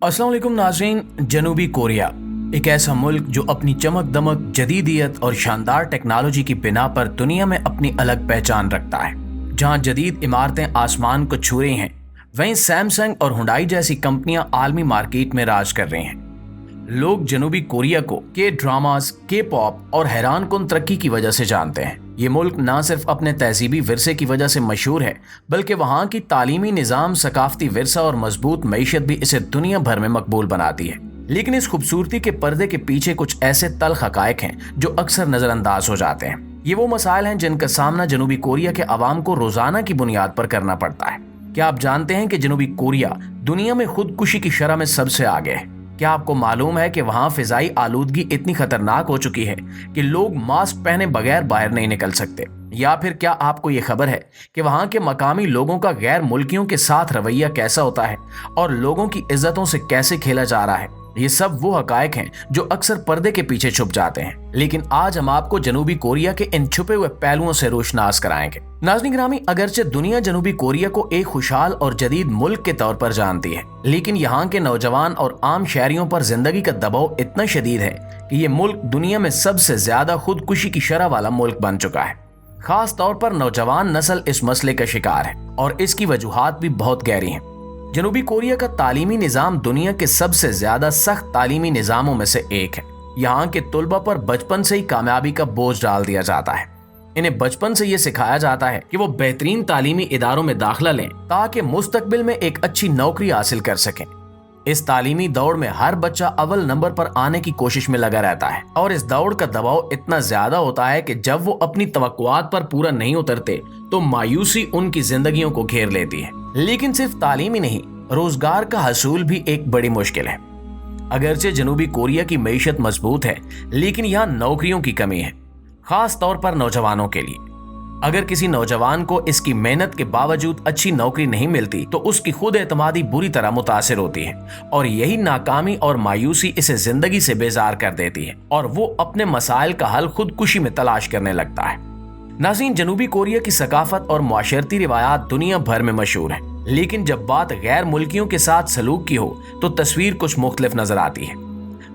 अस्सलाम वालेकुम नाज़रीन। जनूबी कोरिया एक ऐसा मुल्क जो अपनी चमक दमक, जदीदियत और शानदार टेक्नोलॉजी की बिना पर दुनिया में अपनी अलग पहचान रखता है। जहां जदीद इमारतें आसमान को छू रही हैं, वहीं सैमसंग और हुंडई जैसी कंपनियां आलमी मार्केट में राज कर रही हैं। लोग जनूबी कोरिया को के ड्रामास, के पॉप और हैरान कुन तरक्की की वजह से जानते हैं। ये मुल्क न सिर्फ अपने तहजीबी विरसे की वजह से मशहूर है, बल्कि वहाँ की तालीमी निज़ाम, सकाफती विरसा और मजबूत मईशत भी इसे दुनिया भर में मकबूल बनाती है। लेकिन इस खूबसूरती के पर्दे के पीछे कुछ ऐसे तल्ख हकायक हैं जो अक्सर नजरअंदाज हो जाते हैं। ये वो मसाइल हैं जिनका सामना जनूबी कोरिया के अवाम को रोजाना की बुनियाद पर करना पड़ता है। क्या आप जानते हैं कि जनूबी कोरिया दुनिया में खुदकुशी की शरह में सबसे आगे है? क्या आपको मालूम है कि वहाँ फिजाई आलूदगी इतनी खतरनाक हो चुकी है कि लोग मास्क पहने बगैर बाहर नहीं निकल सकते? या फिर क्या आपको ये खबर है कि वहाँ के मकामी लोगों का गैर मुल्कियों के साथ रवैया कैसा होता है और लोगों की इज्जतों से कैसे खेला जा रहा है? ये सब वो हकायक हैं जो अक्सर पर्दे के पीछे छुप जाते हैं। लेकिन आज हम आपको जनूबी कोरिया के इन छुपे हुए पहलुओं से रोशनास कराएंगे। नाज़रीन गिरामी, अगरचे दुनिया जनूबी कोरिया को एक खुशहाल और जदीद मुल्क के तौर पर जानती है, लेकिन यहाँ के नौजवान और आम शहरियों पर जिंदगी का दबाव इतना शदीद है कि ये मुल्क दुनिया में सबसे ज्यादा खुदकुशी की शरह वाला मुल्क बन चुका है। खास तौर पर नौजवान नस्ल इस मसले का शिकार है और इसकी वजूहात भी बहुत गहरी हैं। जनूबी कोरिया का तालीमी निज़ाम दुनिया के सबसे ज्यादा सख्त तालीमी निज़ामों में से एक है। यहाँ के तुलबा पर बचपन से ही कामयाबी का बोझ डाल दिया जाता है। इन्हें बचपन से ये सिखाया जाता है कि वो बेहतरीन तालीमी इदारों में दाखिला लें ताकि मुस्तकबिल में एक अच्छी नौकरी हासिल कर सकें। इस तालीमी दौड़ में हर बच्चा अव्वल नंबर पर आने की कोशिश में लगा रहता है और इस दौड़ का दबाव इतना ज्यादा होता है कि जब वो अपनी तवक्कुआत पर पूरा नहीं उतरते तो मायूसी उनकी जिंदगियों को घेर लेती है। लेकिन सिर्फ तालीम ही नहीं, रोजगार का हसूल भी एक बड़ी मुश्किल है। अगरचे जनूबी कोरिया की मईशत मजबूत है, लेकिन यहाँ नौकरियों की कमी है, खास तौर पर नौजवानों के लिए। अगर किसी नौजवान को इसकी मेहनत के बावजूद अच्छी नौकरी नहीं मिलती तो उसकी खुद एतमादी बुरी तरह मुतासिर होती है और यही नाकामी और मायूसी इसे जिंदगी से बेजार कर देती है और वो अपने मसाइल का हल खुदकुशी में तलाश करने लगता है। नाज़रीन, जनूबी कोरिया की सकाफत और मुआशरती रिवायात दुनिया भर में मशहूर है, लेकिन जब बात गैर मुल्कियों के साथ सलूक की हो तो तस्वीर कुछ मुख्तलिफ नजर आती है।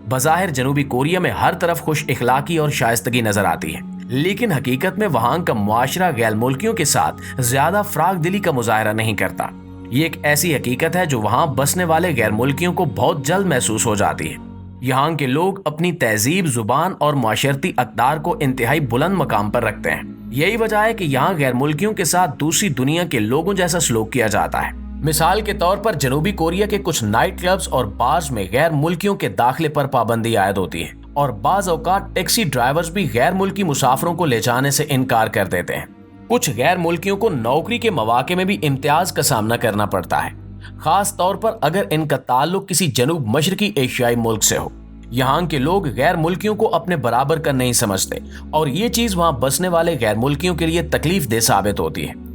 बज़ाहिर जनूबी कोरिया में हर तरफ खुश इखलाकी और शाइस्तगी नजर आती है, लेकिन हकीकत में वहाँ का मुआशरा गैर मुल्कियों के साथ ज्यादा फराग दिली का मुजाहरा नहीं करता। ये एक ऐसी हकीकत है जो वहाँ बसने वाले गैर मुल्कियों को बहुत जल्द महसूस हो जाती है। यहाँ के लोग अपनी तहजीब, जुबान और मुआशरती अक़दार को इंतहाई बुलंद मकाम पर रखते हैं। यही वजह है कि यहाँ गैर मुल्कियों के साथ दूसरी दुनिया के लोगों जैसा सलूक किया जाता है। मिसाल के तौर पर जनूबी कोरिया के कुछ नाइट क्लब्स और बार्स में गैर मुल्कियों के दाखिले पर पाबंदी आयद होती है और बाज औकात टैक्सी ड्राइवर्स भी गैर मुल्की मुसाफिरों को ले जाने से इनकार कर देते हैं। कुछ गैर मुल्कियों को नौकरी के मौके में भी इम्तियाज का सामना करना पड़ता है, खास तौर पर अगर इनका ताल्लुक किसी जनूब मशरकी एशियाई मुल्क से हो। यहाँ के लोग गैर मुल्कियों को अपने बराबर का नहीं समझते और ये चीज वहाँ बसने वाले गैर मुल्कियों के लिए तकलीफ दे साबित होती है।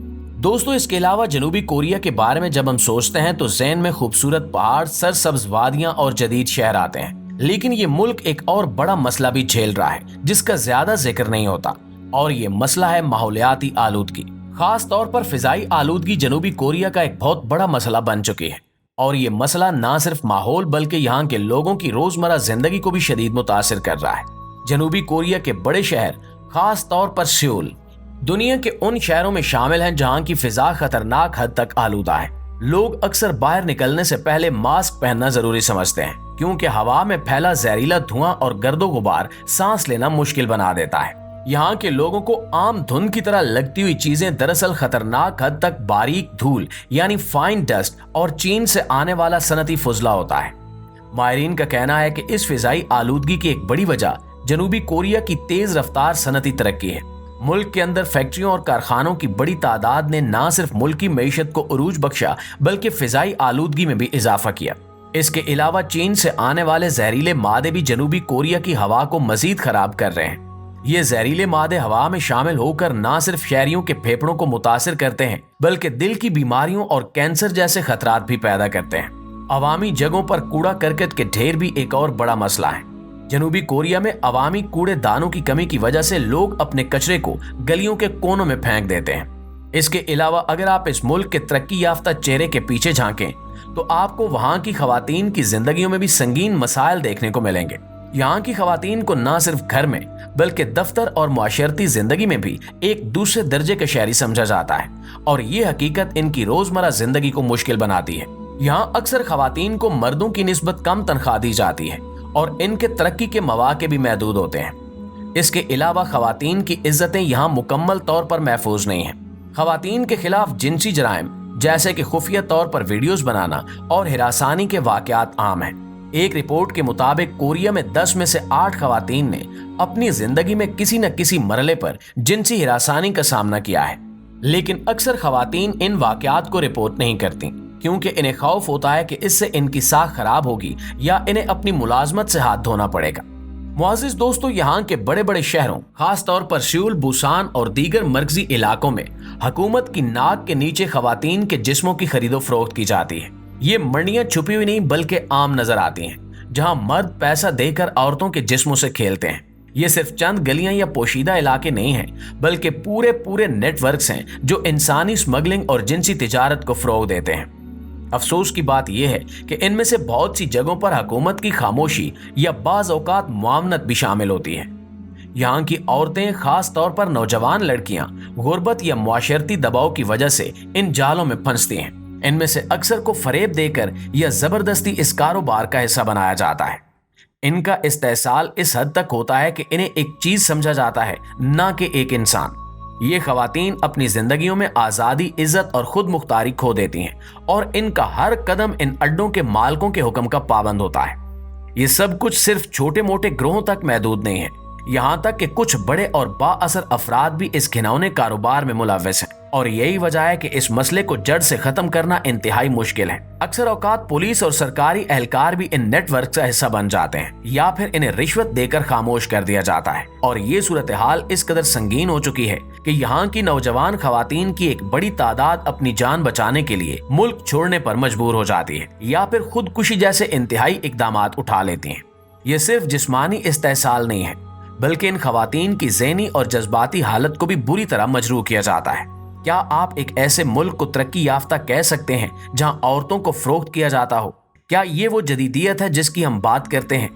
दोस्तों, इसके अलावा जनूबी कोरिया के बारे में जब हम सोचते हैं तो ज़हन में खूबसूरत पहाड़, सरसब्ज वादियां और जदीद शहर आते हैं, लेकिन ये मुल्क एक और बड़ा मसला भी झेल रहा है जिसका ज्यादा जिक्र नहीं होता, और ये मसला है माहौलियाती आलूदगी। खास तौर पर फिजाई आलूदगी जनूबी कोरिया का एक बहुत बड़ा मसला बन चुकी है और ये मसला न सिर्फ माहौल बल्कि यहाँ के लोगों की रोजमर्रा जिंदगी को भी शदीद मुतासिर कर रहा है। जनूबी कोरिया के बड़े शहर, खास तौर पर सियोल, दुनिया के उन शहरों में शामिल हैं जहाँ की फिजा खतरनाक हद तक आलूदा है। लोग अक्सर बाहर निकलने से पहले मास्क पहनना जरूरी समझते हैं क्योंकि हवा में फैला जहरीला धुआं और गर्दो गुबार सांस लेना मुश्किल बना देता है। यहाँ के लोगों को आम धुंध की तरह लगती हुई चीजें दरअसल खतरनाक हद तक बारीक धूल यानी फाइन डस्ट और चीन से आने वाला सनती फुजला होता है। माहिरीन का कहना है कि इस फिजाई आलूदगी की एक बड़ी वजह जनूबी कोरिया की तेज रफ्तार सनती तरक्की है। मुल्क के अंदर फैक्ट्रियों और कारखानों की बड़ी तादाद ने न सिर्फ मुल्क की मईशत को उरूज बख्शा बल्कि फिजाई आलूदगी में भी इजाफा किया। इसके अलावा चीन से आने वाले जहरीले मादे भी जनूबी कोरिया की हवा को मजीद खराब कर रहे हैं। ये जहरीले मादे हवा में शामिल होकर न सिर्फ शहरियों के फेफड़ों को मुतासिर करते हैं बल्कि दिल की बीमारियों और कैंसर जैसे खतरात भी पैदा करते हैं। अवामी जगहों पर कूड़ा करकट के ढेर भी एक और बड़ा मसला है। जनूबी कोरिया में अवामी कूड़ेदानों की कमी की वजह से लोग अपने कचरे को गलियों के कोनों में फेंक देते हैं। इसके अलावा अगर आप इस मुल्क के तरक्की याफ्ता चेहरे के पीछे झांकें तो आपको वहां की खवातीन की जिंदगियों में भी संगीन मसाइल देखने को मिलेंगे। यहाँ की खवातीन को न सिर्फ घर में बल्कि दफ्तर और मुआशरती जिंदगी में भी एक दूसरे दर्जे के शहरी समझा जाता है और ये हकीकत इनकी रोजमर्रा जिंदगी को मुश्किल बनाती है। यहाँ अक्सर खवातीन को मर्दों की निस्बत कम तनख्वाह दी जाती है और इनके तरक्की के मौके भी महदूद होते हैं। इसके अलावा खवातीन की इज्जतें यहाँ मुकम्मल तौर पर महफूज नहीं है। खवातीन के खिलाफ जिनसी जराइम जैसे कि खुफिया तौर पर वीडियोस बनाना और हिरासानी के वाकयात आम हैं। एक रिपोर्ट के मुताबिक कोरिया में 10 में से 8 खवातीन ने अपनी जिंदगी में किसी न किसी मरले पर जिनसी हिरासानी का सामना किया है, लेकिन अक्सर खवातीन इन वाकयात को रिपोर्ट नहीं करती क्योंकि इन्हें खौफ होता है कि इससे इनकी साख खराब होगी या इन्हें अपनी मुलाजमत से हाथ धोना पड़ेगा। मुआज़िज़ दोस्तों, यहाँ के बड़े बड़े शहरों खास तौर पर सियोल, बुसान और दीगर मरकजी इलाकों में हुकूमत की नाक के नीचे खवातीन के जिस्मों की खरीदो फरोख्त की जाती है। ये मंडियां छुपी हुई नहीं बल्कि आम नजर आती हैं, जहां मर्द पैसा देकर औरतों के जिस्मों से खेलते हैं। ये सिर्फ चंद गलियां या पोशीदा इलाके नहीं हैं, बल्कि पूरे नेटवर्क्स हैं जो इंसानी स्मगलिंग और जिनसी तिजारत को फरोग देते हैं। अफसोस की बात यह है कि इनमें से बहुत सी जगहों पर हुकूमत की खामोशी या बाज़ औकात मुआवनत भी शामिल होती है। यहाँ की औरतें, खास तौर पर नौजवान लड़कियां, गुर्बत या मुआशरती दबाव की वजह से इन जालों में फंसती हैं। इनमें से अक्सर को फरेब देकर या जबरदस्ती इस कारोबार का हिस्सा बनाया जाता है। इनका इस्तेहसाल इस हद तक होता है कि इन्हें एक चीज समझा जाता है, ना कि एक इंसान। ये खवातीन अपनी जिंदगियों में आजादी, इज्जत और खुद मुख्तारी खो देती हैं और इनका हर कदम इन अड्डों के मालिकों के हुक्म का पाबंद होता है। ये सब कुछ सिर्फ छोटे मोटे ग्रोहों तक महदूद नहीं है, यहाँ तक कि कुछ बड़े और बाअसर अफराद भी इस घिनौने कारोबार में मुलव्वस हैं और यही वजह है कि इस मसले को जड़ से खत्म करना इंतहाई मुश्किल है। अक्सर औकात पुलिस और सरकारी एहलकार भी इन नेटवर्क का हिस्सा बन जाते हैं या फिर इन्हें रिश्वत देकर खामोश कर दिया जाता है और ये सूरत हाल इस कदर संगीन हो चुकी है कि यहाँ की नौजवान खवातीन की एक बड़ी तादाद अपनी जान बचाने के लिए मुल्क छोड़ने पर मजबूर हो जाती है या फिर खुदकुशी जैसे इंतहाई इकदामात उठा लेती है। ये सिर्फ जिस्मानी इस्तेहसाल नहीं है बल्कि इन खवातीन की ज़हनी और जज्बाती हालत को भी बुरी तरह मजरूह किया जाता है। क्या आप एक ऐसे मुल्क को तरक्की याफ्ता कह सकते हैं जहां औरतों को फरोख्त किया जाता हो? क्या ये वो जदीदियत है जिसकी हम बात करते हैं?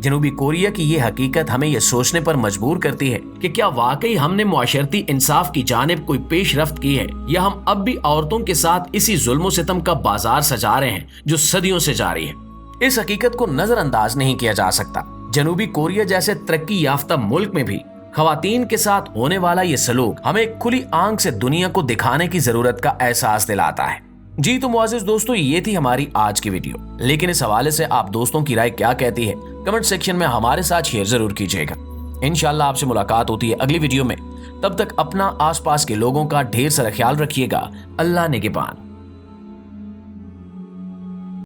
जनूबी कोरिया की ये हकीकत हमें यह सोचने पर मजबूर करती है कि क्या वाकई हमने मुआशरती इंसाफ की जानिब कोई पेशरफ्त की है या हम अब भी औरतों के साथ इसी जुल्म सितम का बाजार सजा रहे हैं जो सदियों से जारी है। इस हकीकत को नजरअंदाज नहीं किया जा सकता। जनूबी कोरिया जैसे तरक्की याफ्ता मुल्क में भी खवातीन के साथ होने वाला ये सलूक हमें खुली आंख से दुनिया को दिखाने की जरूरत का एहसास दिलाता है। जी तो मुआज़िज़ दोस्तों, ये थी हमारी आज की वीडियो, लेकिन इस हवाले से आप दोस्तों की राय क्या कहती है कमेंट सेक्शन में हमारे साथ शेयर जरूर कीजिएगा। इंशाल्लाह आपसे मुलाकात होती है अगली वीडियो में। तब तक अपना आसपास के लोगों का ढेर सारा ख्याल रखिएगा। अल्लाह निगहबान।